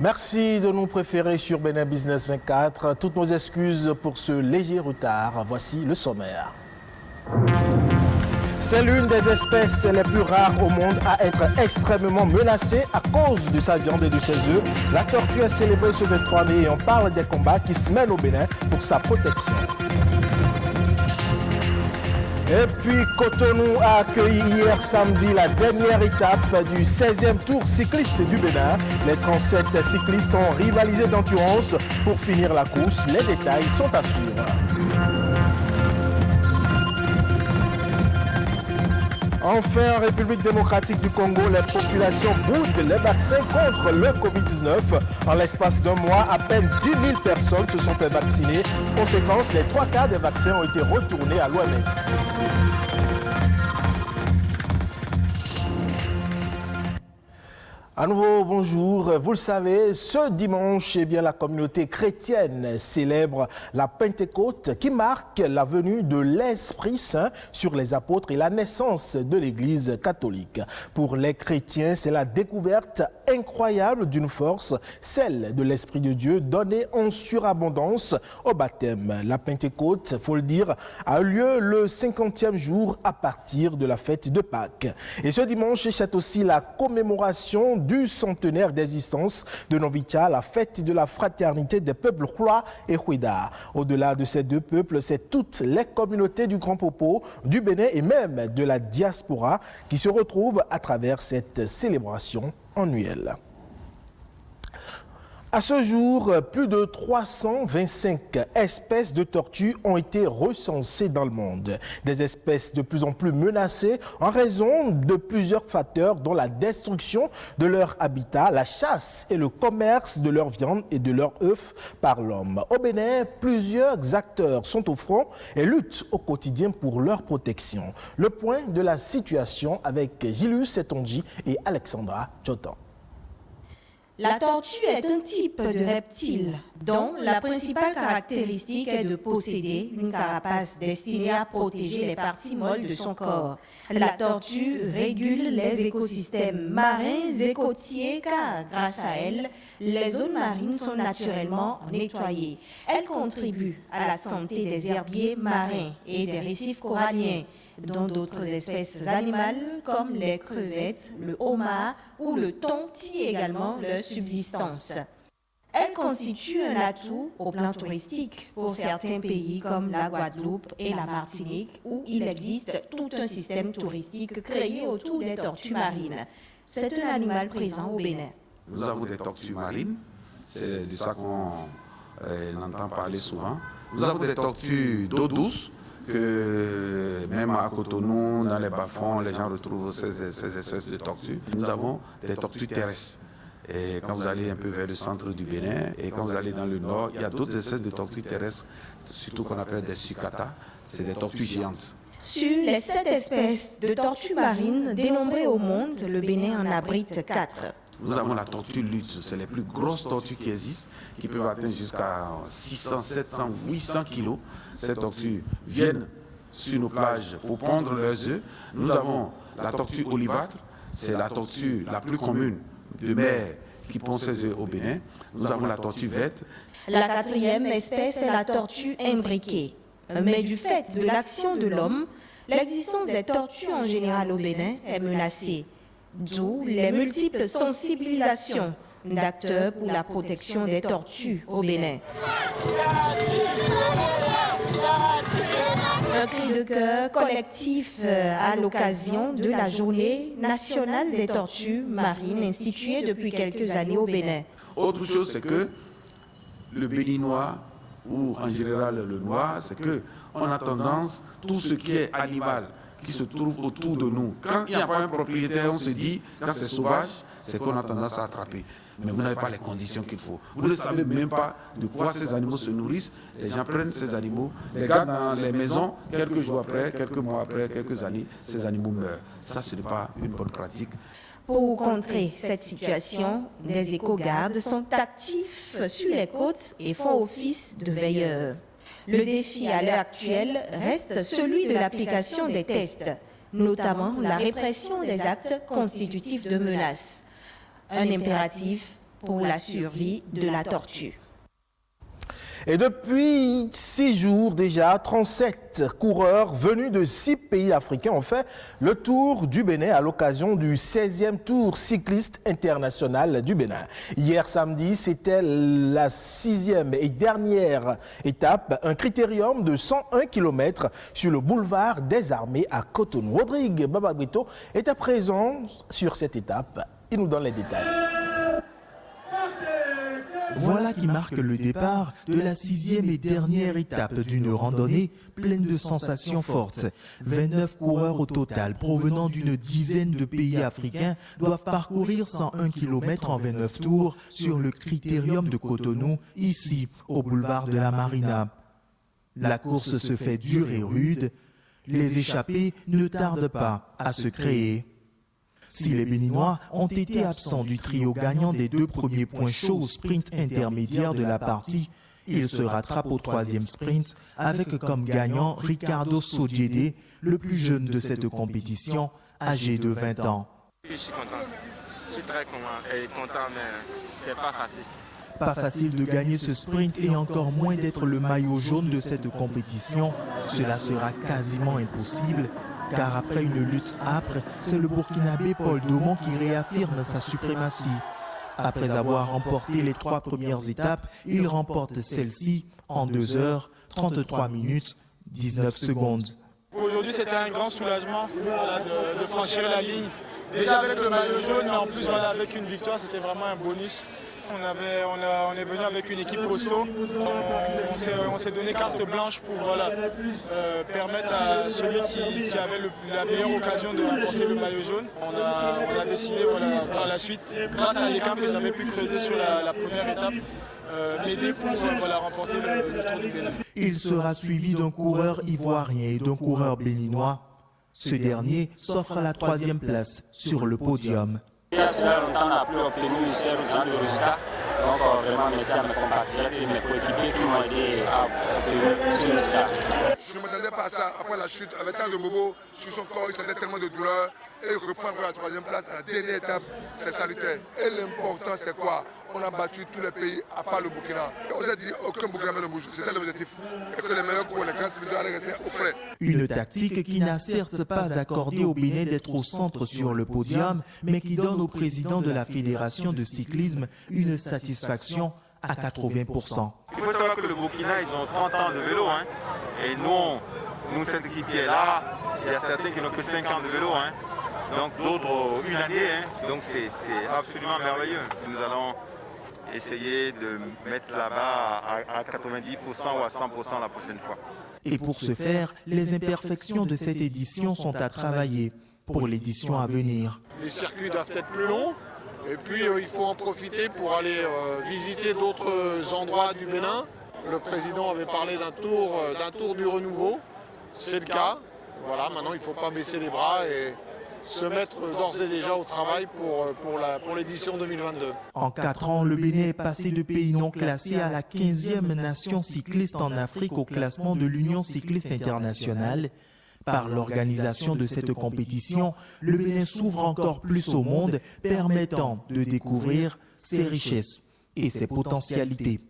Merci de nous préférer sur Bénin Business 24. Toutes nos excuses pour ce léger retard. Voici le sommaire. C'est l'une des espèces les plus rares au monde à être extrêmement menacée à cause de sa viande et de ses œufs. La tortue est célébrée ce 23 mai et on parle des combats qui se mènent au Bénin pour sa protection. Et puis Cotonou a accueilli hier samedi la dernière étape du 16e tour cycliste du Bénin. Les 37 cyclistes ont rivalisé d'endurance pour finir la course. Les détails sont à suivre. Enfin, en République démocratique du Congo, les populations boudent les vaccins contre le Covid-19. En l'espace d'un mois, à peine 10 000 personnes se sont fait vacciner. Conséquence, les 3 quarts des vaccins ont été retournés à l'OMS. À nouveau, bonjour. Vous le savez, ce dimanche, la communauté chrétienne célèbre la Pentecôte qui marque la venue de l'Esprit Saint sur les apôtres et la naissance de l'Église catholique. Pour les chrétiens, c'est la découverte incroyable d'une force, celle de l'Esprit de Dieu donnée en surabondance au baptême. La Pentecôte, il faut le dire, a eu lieu le 50e jour à partir de la fête de Pâques. Et ce dimanche, c'est aussi la commémoration du centenaire d'existence de Novitia, la fête de la fraternité des peuples Hula et Huida. Au-delà de ces deux peuples, c'est toutes les communautés du Grand Popo, du Bénin et même de la diaspora qui se retrouvent à travers cette célébration annuelle. À ce jour, plus de 325 espèces de tortues ont été recensées dans le monde. Des espèces de plus en plus menacées en raison de plusieurs facteurs dont la destruction de leur habitat, la chasse et le commerce de leur viande et de leurs œufs par l'homme. Au Bénin, plusieurs acteurs sont au front et luttent au quotidien pour leur protection. Le point de la situation avec Gilus Etonji et Alexandra Jotan. La tortue est un type de reptile dont la principale caractéristique est de posséder une carapace destinée à protéger les parties molles de son corps. La tortue régule les écosystèmes marins et côtiers car, grâce à elle, les zones marines sont naturellement nettoyées. Elle contribue à la santé des herbiers marins et des récifs coralliens, dont d'autres espèces animales comme les crevettes, le homard ou le thon tirent également leur subsistance. Elle constitue un atout au plan touristique pour certains pays comme la Guadeloupe et la Martinique où il existe tout un système touristique créé autour des tortues marines. C'est un animal présent au Bénin. Nous avons des tortues marines, c'est de ça qu'on entend parler souvent. Nous avons des tortues d'eau douce, que même à Cotonou, dans les bas-fonds, les gens retrouvent ces espèces de tortues. Nous avons des tortues terrestres. Et quand vous allez un peu vers le centre du Bénin et quand vous allez dans le nord, il y a d'autres espèces de tortues terrestres, surtout qu'on appelle des sucata, c'est des tortues géantes. Sur les 7 espèces de tortues marines dénombrées au monde, le Bénin en abrite 4. Nous avons la tortue lutte, c'est les plus grosses tortues qui existent, qui peuvent atteindre jusqu'à 600, 700, 800 kilos. Ces tortues viennent sur nos plages pour pondre leurs œufs. Nous avons la tortue olivâtre, c'est la tortue la plus commune de mer qui pond ses œufs au Bénin. Nous avons la tortue verte. La 4e espèce est la tortue imbriquée. Mais du fait de l'action de l'homme, l'existence des tortues en général au Bénin est menacée. D'où les multiples sensibilisations d'acteurs pour la protection des tortues au Bénin. Un cri de cœur collectif à l'occasion de la Journée nationale des tortues marines instituée depuis quelques années au Bénin. Autre chose, c'est que le béninois, ou en général le noir, c'est qu'on a tendance, tout ce qui est animal, qui se trouve autour de nous. Quand il n'y a pas un propriétaire, on se dit, quand c'est sauvage, c'est qu'on a tendance à attraper. Mais vous n'avez pas les conditions qu'il faut. Vous ne savez même pas de quoi ces animaux se nourrissent. Les gens prennent ces animaux, les gardent dans les maisons, quelques jours après, quelques mois après, quelques années, ces animaux meurent. Ça, ce n'est pas une bonne pratique. Pour contrer cette situation, les éco-gardes sont actifs sur les côtes et font office de veilleurs. Le défi à l'heure actuelle reste celui de l'application des tests, notamment la répression des actes constitutifs de menace, un impératif pour la survie de la tortue. Et depuis 6 jours déjà, 37 coureurs venus de 6 pays africains ont fait le tour du Bénin à l'occasion du 16e Tour cycliste international du Bénin. Hier samedi, c'était la 6e et dernière étape, un critérium de 101 km sur le boulevard des Armées à Cotonou. Rodrigue Babagbeto était présent sur cette étape. Il nous donne les détails. Voilà qui marque le départ de la 6e et dernière étape d'une randonnée pleine de sensations fortes. 29 coureurs au total provenant d'une dizaine de pays africains doivent parcourir 101 km en 29 tours sur le critérium de Cotonou, ici au boulevard de la Marina. La course se fait dure et rude. Les échappées ne tardent pas à se créer. Si les Béninois ont été absents du trio gagnant des 2 premiers points chauds au sprint intermédiaire de la partie, ils se rattrapent au 3e sprint avec comme gagnant Ricardo Sodjede, le plus jeune de cette compétition, âgé de 20 ans. Je suis content. Je suis très content, mais c'est pas facile. Pas facile de gagner ce sprint et encore moins d'être le maillot jaune de cette compétition. Cela sera quasiment impossible. Car après une lutte âpre, c'est le Burkinabé Paul Domon qui réaffirme sa suprématie. Après avoir remporté les 3 premières étapes, il remporte celle-ci en 2 heures, 33 minutes, 19 secondes. Aujourd'hui, c'était un grand soulagement de franchir la ligne. Déjà avec le maillot jaune, mais en plus avec une victoire, c'était vraiment un bonus. On est venu avec une équipe costaud. On s'est donné carte blanche pour permettre à celui qui avait la meilleure occasion de remporter le maillot jaune. On a décidé par la suite, grâce à l'écart que j'avais pu creuser sur la première étape, m'aider pour remporter le Tour du Bénin. Il sera suivi d'un coureur ivoirien et d'un coureur béninois. Ce dernier s'offre à la 3e place sur le podium. Il y a très longtemps, on n'a plus obtenu ce genre de résultats. Donc vraiment merci à mes compatriotes et mes coéquipiers qui m'ont aidé à obtenir ce résultat. Je ne m'attendais pas à ça. Après la chute, avec tant de bobos sur son corps, il sentait tellement de douleur. Et reprendre la 3e place à la dernière étape, c'est salutaire. Et l'important, c'est quoi? On a battu tous les pays, à part le Burkina. Et on s'est dit, aucun Burkinabé ne bouge. C'était l'objectif. Et que les meilleurs coureurs, les grands civils allaient rester au frais. Une tactique qui n'a certes pas accordé au Bénin d'être au centre sur le podium, mais qui donne au président de la Fédération de cyclisme une satisfaction à 80%. Il faut savoir que le Burkina, ils ont 30 ans de vélo. Et nous, cette équipe-là, il y a certains qui n'ont que 5 ans de vélo. Donc d'autres, une année. Donc c'est absolument merveilleux. Nous allons essayer de mettre là-bas à 90% ou à 100% la prochaine fois. Et pour ce faire, les imperfections de cette édition sont à travailler pour l'édition à venir. Les circuits doivent être plus longs. Et puis il faut en profiter pour aller visiter d'autres endroits du Bénin. Le président avait parlé d'un tour du renouveau. C'est le cas. Voilà, maintenant il ne faut pas baisser les bras et se mettre d'ores et déjà au travail pour l'édition 2022. En 4 ans, le Bénin est passé de pays non classé à la 15e nation cycliste en Afrique au classement de l'Union cycliste internationale. Par l'organisation de cette compétition, le Bénin s'ouvre encore plus au monde, permettant de découvrir ses richesses et ses potentialités.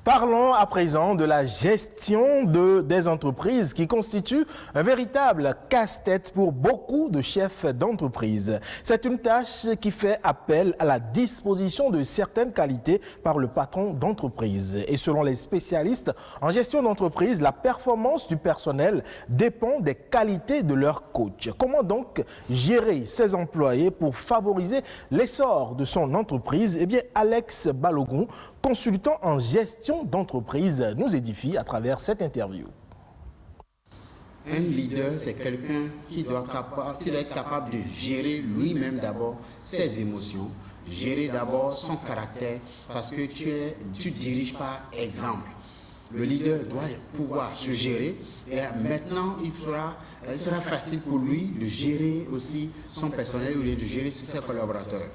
Parlons à présent de la gestion des entreprises qui constitue un véritable casse-tête pour beaucoup de chefs d'entreprise. C'est une tâche qui fait appel à la disposition de certaines qualités par le patron d'entreprise. Et selon les spécialistes en gestion d'entreprise, la performance du personnel dépend des qualités de leur coach. Comment donc gérer ses employés pour favoriser l'essor de son entreprise? Eh bien, Alex Balogun, consultant en gestion d'entreprise, nous édifie à travers cette interview. Un leader, c'est quelqu'un qui doit être capable de gérer lui-même d'abord ses émotions, gérer d'abord son caractère, parce que tu diriges par exemple. Le leader doit pouvoir se gérer et maintenant il sera facile pour lui de gérer aussi son personnel ou de gérer ses collaborateurs.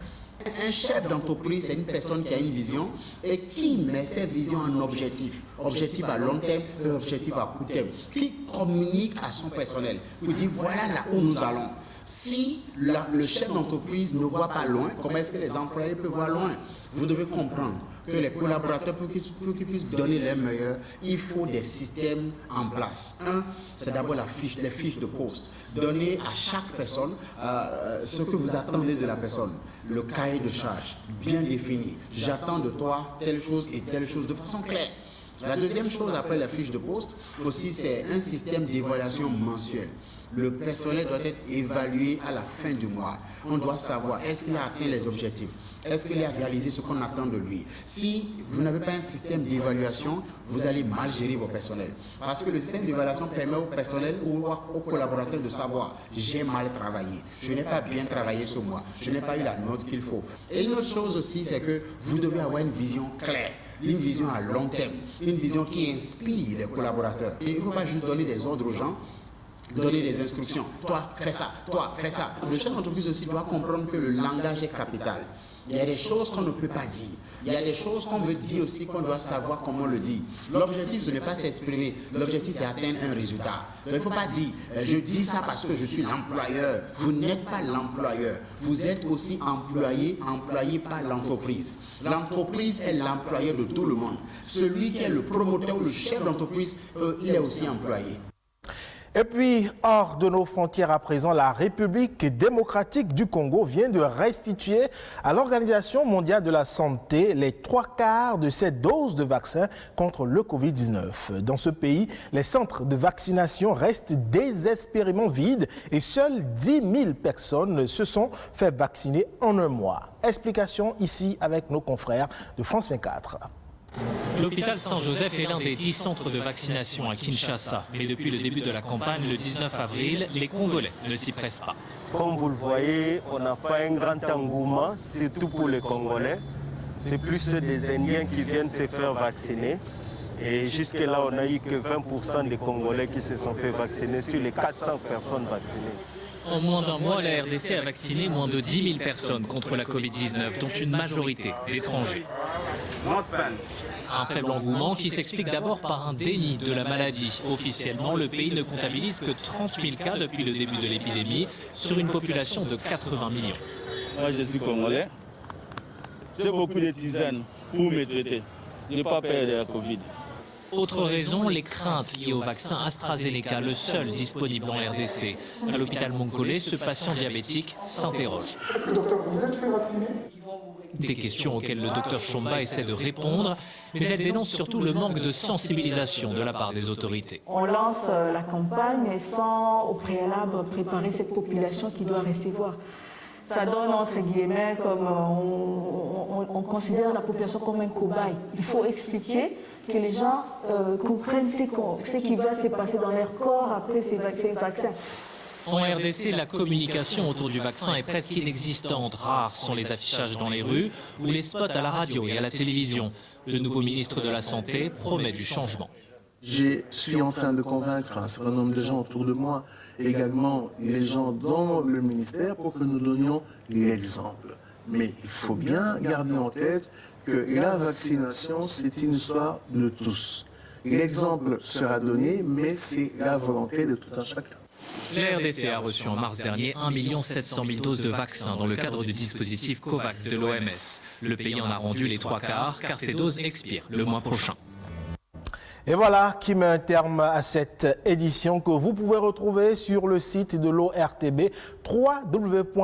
Un chef d'entreprise, c'est une personne qui a une vision et qui met ses visions en objectif. Objectif à long terme et objectif à court terme. Qui communique à son personnel pour dire voilà là où nous allons. Si le chef d'entreprise ne voit pas loin, comment est-ce que les employés peuvent voir loin? Vous devez comprendre que les collaborateurs, pour qu'ils puissent donner les meilleurs, il faut des systèmes en place. Un, c'est d'abord les fiches de poste. Donner à chaque personne ce que vous attendez de la personne. Le cahier de charge, bien défini. J'attends de toi telle chose et telle chose de façon claire. La deuxième chose après la fiche de poste, aussi, c'est un système d'évaluation mensuelle. Le personnel doit être évalué à la fin du mois. On doit savoir, est-ce qu'il a atteint les objectifs? Est-ce qu'il a réalisé ce qu'on attend de lui? Si vous n'avez pas un système d'évaluation, vous allez mal gérer vos personnels. Parce que le système d'évaluation permet au personnel ou aux collaborateurs de savoir, j'ai mal travaillé, je n'ai pas bien travaillé ce mois, je n'ai pas eu la note qu'il faut. Et une autre chose aussi, c'est que vous devez avoir une vision claire. Une vision à long terme, une vision qui inspire les collaborateurs. Et il ne faut pas juste donner des ordres aux gens, donner des instructions. Toi, fais ça, toi, fais ça. Le chef d'entreprise aussi doit comprendre que le langage est capital. Il y a des choses qu'on ne peut pas dire. Il y a des choses qu'on veut dire aussi qu'on doit savoir comment le dire. L'objectif, ce n'est pas s'exprimer. L'objectif, c'est atteindre un résultat. Donc, il ne faut pas dire, je dis ça parce que je suis l'employeur. Vous n'êtes pas l'employeur. Vous êtes aussi employé par l'entreprise. L'entreprise est l'employeur de tout le monde. Celui qui est le promoteur ou le chef d'entreprise, il est aussi employé. Et puis, hors de nos frontières à présent, la République démocratique du Congo vient de restituer à l'Organisation mondiale de la santé les 3/4 de ses doses de vaccin contre le Covid-19. Dans ce pays, les centres de vaccination restent désespérément vides et seules 10 000 personnes se sont fait vacciner en un mois. Explication ici avec nos confrères de France 24. L'hôpital Saint-Joseph est l'un des 10 centres de vaccination à Kinshasa. Mais depuis le début de la campagne, le 19 avril, les Congolais ne s'y pressent pas. Comme vous le voyez, on n'a pas un grand engouement, surtout pour les Congolais. C'est plus des Indiens qui viennent se faire vacciner. Et jusque-là, on n'a eu que 20% des Congolais qui se sont fait vacciner sur les 400 personnes vaccinées. En moins d'un mois, la RDC a vacciné moins de 10 000 personnes contre la Covid-19, dont une majorité d'étrangers. Un faible engouement qui s'explique d'abord par un déni de la maladie. Officiellement, le pays ne comptabilise que 30 000 cas depuis le début de l'épidémie sur une population de 80 millions. Moi, je suis congolais. J'ai beaucoup de tisanes pour me traiter. Ne pas perdre la Covid. Autre raison, les craintes liées au vaccin AstraZeneca, le seul disponible en RDC. À l'hôpital mongolais, ce patient diabétique s'interroge. Est-ce que, docteur, vous êtes fait vacciner? Des questions auxquelles le docteur Chomba essaie de répondre, mais elle dénonce surtout le manque de sensibilisation de la part des autorités. On lance la campagne, mais sans au préalable préparer cette population qui doit recevoir. Ça donne, entre guillemets, comme on considère la population comme un cobaye. Il faut expliquer que les gens comprennent ce qui va se passer dans leur corps après ces vaccins. En RDC, la communication autour du vaccin est presque inexistante. Rares sont les affichages dans les rues ou les spots à la radio et à la télévision. Le nouveau ministre de la Santé promet du changement. Je suis en train de convaincre un certain nombre de gens autour de moi, et également les gens dans le ministère, pour que nous donnions l'exemple. Mais il faut bien garder en tête que la vaccination, c'est une histoire de tous. L'exemple sera donné, mais c'est la volonté de tout un chacun. La RDC a reçu en mars dernier 1 700 000 doses de vaccins dans le cadre du dispositif COVAX de l'OMS. Le pays en a rendu les 3/4 car ces doses expirent le mois prochain. Et voilà qui met un terme à cette édition que vous pouvez retrouver sur le site de l'ORTB, www.ortb.bj.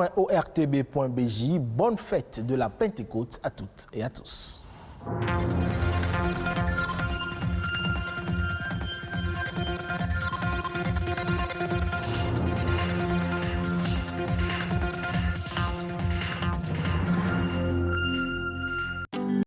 Bonne fête de la Pentecôte à toutes et à tous.